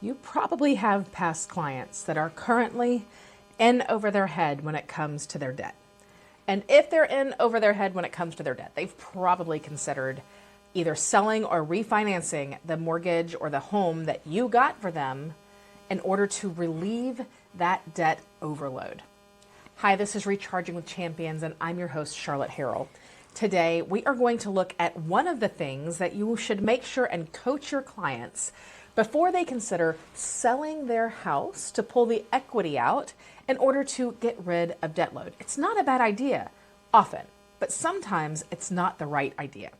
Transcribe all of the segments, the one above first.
You probably have past clients that are currently in over their head when it comes to their debt. And if they're in over their head when it comes to their debt, they've probably considered either selling or refinancing the mortgage or the home that you got for them in order to relieve that debt overload. Hi, this is Recharging with Champions, and I'm your host, Charlotte Harrill. Today, we are going to look at one of the things that you should make sure and coach your clients before they consider selling their house to pull the equity out in order to get rid of debt load. It's not a bad idea often, but sometimes it's not the right idea.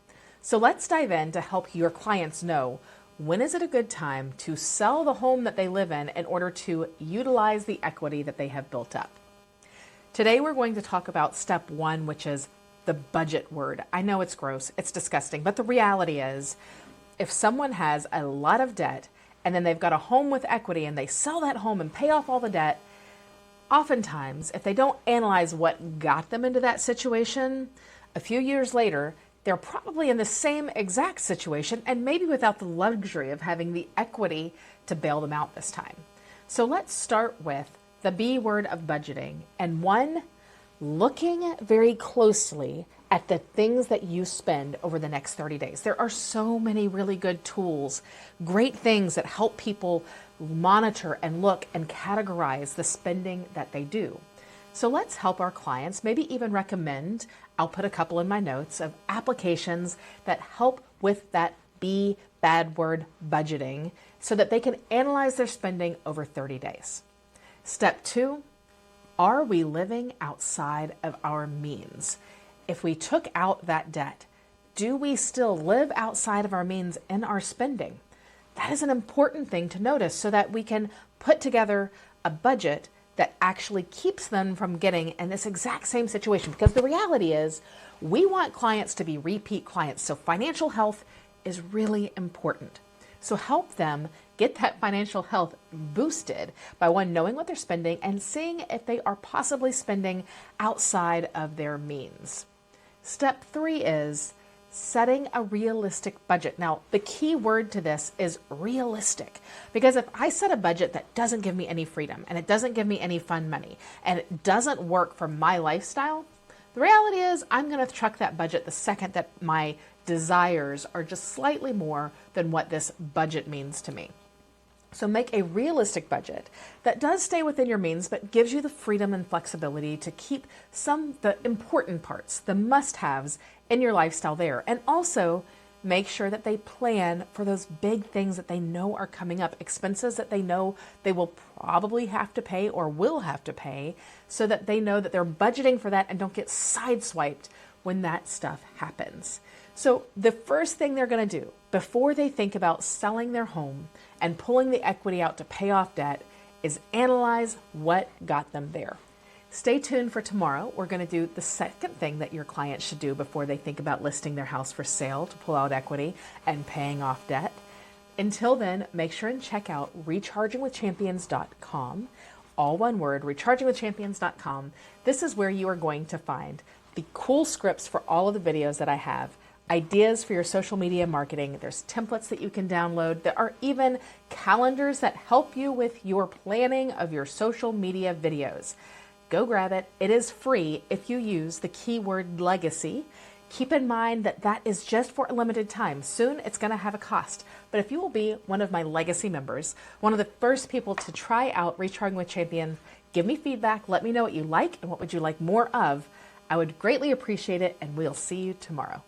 So let's dive in to help your clients know when is it a good time to sell the home that they live in order to utilize the equity that they have built up. Today we're going to talk about step one, which is the budget word. I know it's gross, it's disgusting, but the reality is if someone has a lot of debt and then they've got a home with equity and they sell that home and pay off all the debt, oftentimes, if they don't analyze what got them into that situation, a few years later, they're probably in the same exact situation and maybe without the luxury of having the equity to bail them out this time. So let's start with the B word of budgeting, and one, looking very closely at the things that you spend over the next 30 days. There are so many really good tools, great things that help people monitor and look and categorize the spending that they do. So let's help our clients, maybe even recommend, I'll put a couple in my notes, of applications that help with that B bad word budgeting so that they can analyze their spending over 30 days. Step two, are we living outside of our means? If we took out that debt, do we still live outside of our means in our spending? That is an important thing to notice so that we can put together a budget that actually keeps them from getting in this exact same situation. Because the reality is we want clients to be repeat clients. So financial health is really important. So help them get that financial health boosted by one, knowing what they're spending and seeing if they are possibly spending outside of their means. Step three is setting a realistic budget. Now, the key word to this is realistic, because if I set a budget that doesn't give me any freedom and it doesn't give me any fun money and it doesn't work for my lifestyle, the reality is I'm going to chuck that budget the second that my desires are just slightly more than what this budget means to me. So make a realistic budget that does stay within your means, but gives you the freedom and flexibility to keep the important parts, the must-haves in your lifestyle there. And also make sure that they plan for those big things that they know are coming up, expenses that they know they will probably have to pay or will have to pay, so that they know that they're budgeting for that and don't get sideswiped when that stuff happens. So the first thing they're going to do before they think about selling their home and pulling the equity out to pay off debt is analyze what got them there. Stay tuned for tomorrow. We're going to do the second thing that your clients should do before they think about listing their house for sale to pull out equity and paying off debt. Until then, make sure and check out rechargingwithchampions.com. All one word, rechargingwithchampions.com. This is where you are going to find the cool scripts for all of the videos that I have, ideas for your social media marketing. There's templates that you can download. There are even calendars that help you with your planning of your social media videos. Go grab it. It is free if you use the keyword legacy. Keep in mind that that is just for a limited time. Soon it's going to have a cost. But if you will be one of my legacy members, one of the first people to try out Recharging with Champions, give me feedback. Let me know what you like and what would you like more of. I would greatly appreciate it, and we'll see you tomorrow.